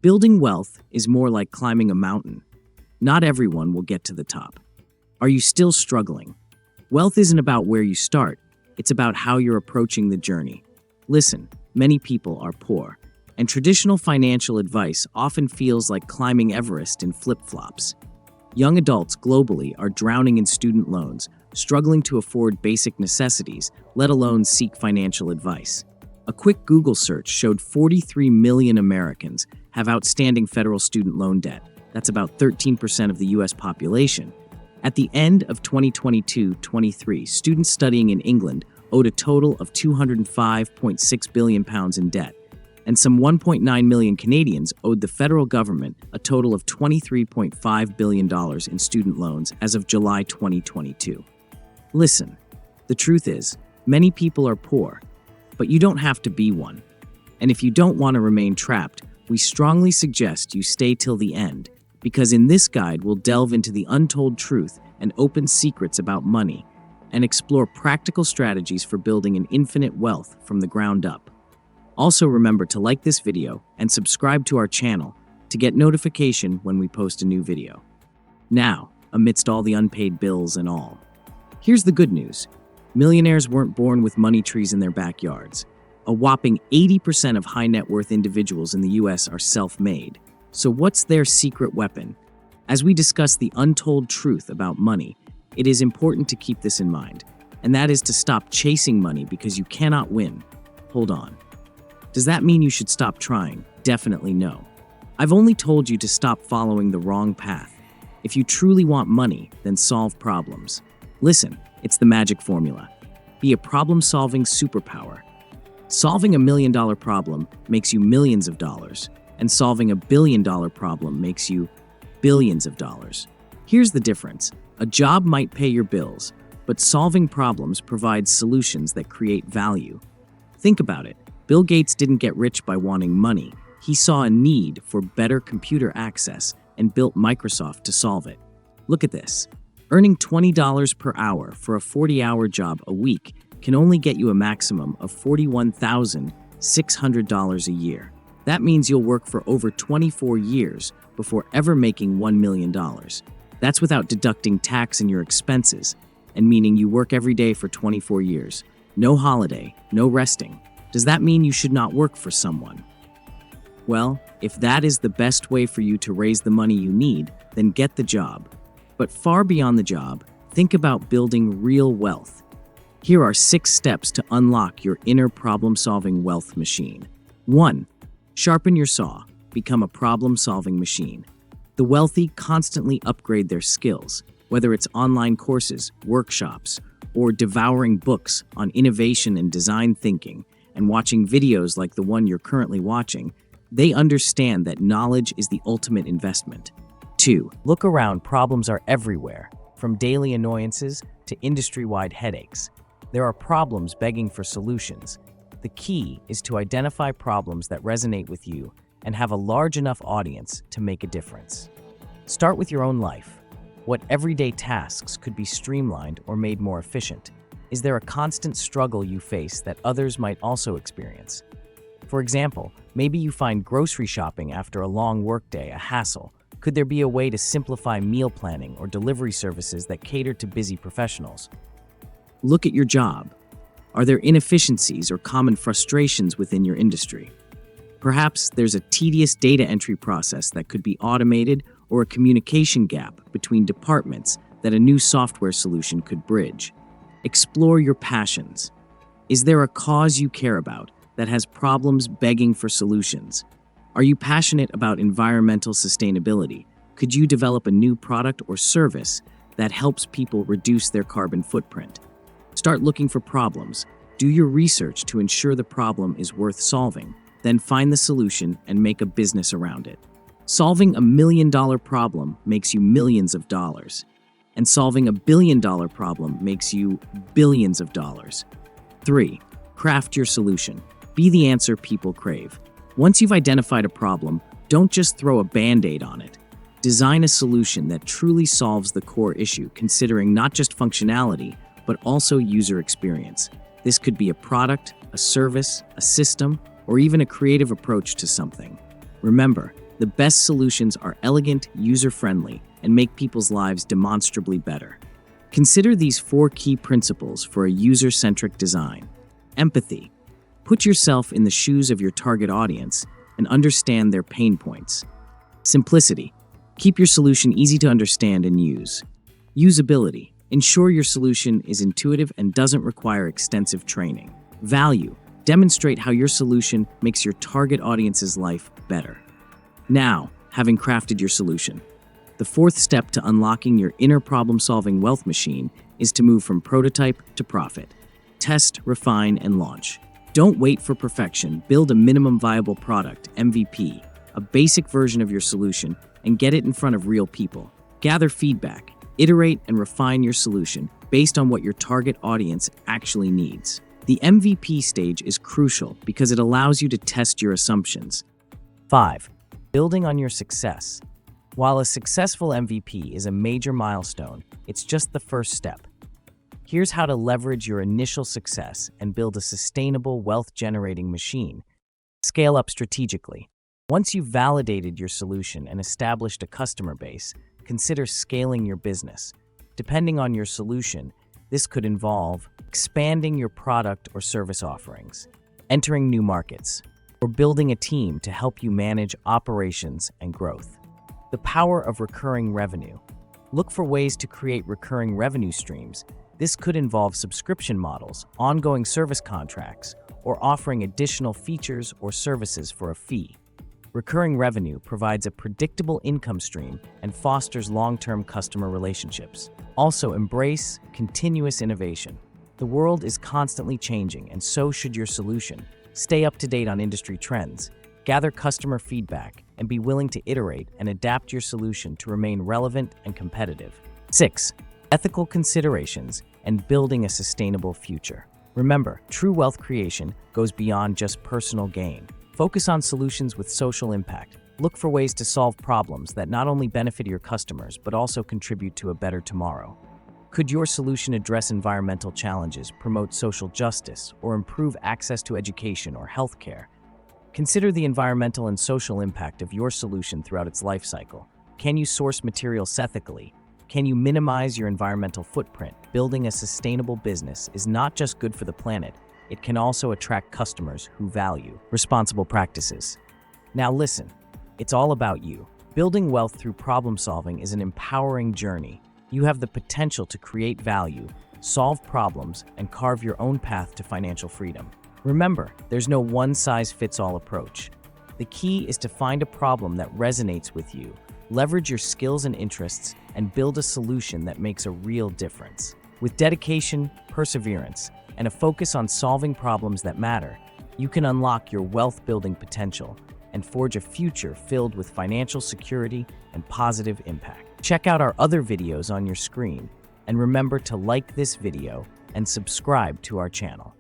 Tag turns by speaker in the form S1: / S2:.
S1: Building wealth is more like climbing a mountain. Not everyone will get to the top. Are you still struggling? Wealth isn't about where you start, it's about how you're approaching the journey. Listen, many people are poor, and traditional financial advice often feels like climbing Everest in flip-flops. Young adults globally are drowning in student loans, struggling to afford basic necessities, let alone seek financial advice. A quick Google search showed 43 million Americans have outstanding federal student loan debt. That's about 13% of the US population. At the end of 2022-23, students studying in England owed a total of £205.6 billion in debt, and some 1.9 million Canadians owed the federal government a total of $23.5 billion in student loans as of July 2022. Listen, the truth is, many people are poor, but you don't have to be one. And if you don't want to remain trapped, we strongly suggest you stay till the end, because in this guide we'll delve into the untold truth and open secrets about money, and explore practical strategies for building an infinite wealth from the ground up. Also remember to like this video and subscribe to our channel to get notification when we post a new video. Now, amidst all the unpaid bills and all, here's the good news. Millionaires weren't born with money trees in their backyards. A whopping 80% of high net worth individuals in the US are self-made. So what's their secret weapon? As we discuss the untold truth about money, it is important to keep this in mind, and that is to stop chasing money because you cannot win. Hold on. Does that mean you should stop trying? Definitely no. I've only told you to stop following the wrong path. If you truly want money, then solve problems. Listen, it's the magic formula. Be a problem-solving superpower. Solving $1 million problem makes you millions of dollars, and solving $1 billion problem makes you billions of dollars. Here's the difference. A job might pay your bills, but solving problems provides solutions that create value. Think about it. Bill Gates didn't get rich by wanting money. He saw a need for better computer access and built Microsoft to solve it. Look at this. Earning $20 per hour for a 40-hour job a week can only get you a maximum of $41,600 a year. That means you'll work for over 24 years before ever making $1 million. That's without deducting tax and your expenses, and meaning you work every day for 24 years. No holiday, no resting. Does that mean you should not work for someone? Well, if that is the best way for you to raise the money you need, then get the job. But far beyond the job, think about building real wealth. Here are 6 steps to unlock your inner problem-solving wealth machine. 1. Sharpen your saw. Become a problem-solving machine. The wealthy constantly upgrade their skills, whether it's online courses, workshops, or devouring books on innovation and design thinking, and watching videos like the one you're currently watching. They understand that knowledge is the ultimate investment. 2. Look around. Problems are everywhere, from daily annoyances to industry-wide headaches. There are problems begging for solutions. The key is to identify problems that resonate with you and have a large enough audience to make a difference. Start with your own life. What everyday tasks could be streamlined or made more efficient? Is there a constant struggle you face that others might also experience? For example, maybe you find grocery shopping after a long workday a hassle. Could there be a way to simplify meal planning or delivery services that cater to busy professionals? Look at your job. Are there inefficiencies or common frustrations within your industry? Perhaps there's a tedious data entry process that could be automated, or a communication gap between departments that a new software solution could bridge. Explore your passions. Is there a cause you care about that has problems begging for solutions? Are you passionate about environmental sustainability? Could you develop a new product or service that helps people reduce their carbon footprint? Start looking for problems. Do your research to ensure the problem is worth solving. Then find the solution and make a business around it. Solving $1 million problem makes you millions of dollars. And solving $1 billion problem makes you billions of dollars. 3. Craft your solution. Be the answer people crave. Once you've identified a problem, don't just throw a Band-Aid on it. Design a solution that truly solves the core issue, considering not just functionality, but also user experience. This could be a product, a service, a system, or even a creative approach to something. Remember, The best solutions are elegant, user-friendly, and make people's lives demonstrably better. Consider these 4 key principles for a user-centric design. Empathy. Put yourself in the shoes of your target audience and understand their pain points. Simplicity. Keep your solution easy to understand and use. Usability. Ensure your solution is intuitive and doesn't require extensive training. Value. Demonstrate how your solution makes your target audience's life better. Now, having crafted your solution, the 4th step to unlocking your inner problem-solving wealth machine is to move from prototype to profit. Test, refine, and launch. Don't wait for perfection. Build a minimum viable product, MVP, a basic version of your solution, and get it in front of real people. Gather feedback, iterate, and refine your solution based on what your target audience actually needs. The MVP stage is crucial because it allows you to test your assumptions. 5. Building on your success. While a successful MVP is a major milestone, it's just the first step. Here's how to leverage your initial success and build a sustainable wealth-generating machine. Scale up strategically. Once you've validated your solution and established a customer base, consider scaling your business. Depending on your solution, this could involve expanding your product or service offerings, entering new markets, or building a team to help you manage operations and growth. The power of recurring revenue. Look for ways to create recurring revenue streams. This could involve subscription models, ongoing service contracts, or offering additional features or services for a fee. Recurring revenue provides a predictable income stream and fosters long-term customer relationships. Also, embrace continuous innovation. The world is constantly changing, and so should your solution. Stay up to date on industry trends, gather customer feedback, and be willing to iterate and adapt your solution to remain relevant and competitive. 6. Ethical considerations and building a sustainable future. Remember, true wealth creation goes beyond just personal gain. Focus on solutions with social impact. Look for ways to solve problems that not only benefit your customers, but also contribute to a better tomorrow. Could your solution address environmental challenges, promote social justice, or improve access to education or healthcare? Consider the environmental and social impact of your solution throughout its life cycle. Can you source materials ethically? Can you minimize your environmental footprint? Building a sustainable business is not just good for the planet, it can also attract customers who value responsible practices. Now listen, it's all about you. Building wealth through problem solving is an empowering journey. You have the potential to create value, solve problems, and carve your own path to financial freedom. Remember, there's no one-size-fits-all approach. The key is to find a problem that resonates with you, leverage your skills and interests, and build a solution that makes a real difference. With dedication, perseverance, and a focus on solving problems that matter, you can unlock your wealth-building potential and forge a future filled with financial security and positive impact. Check out our other videos on your screen, and remember to like this video and subscribe to our channel.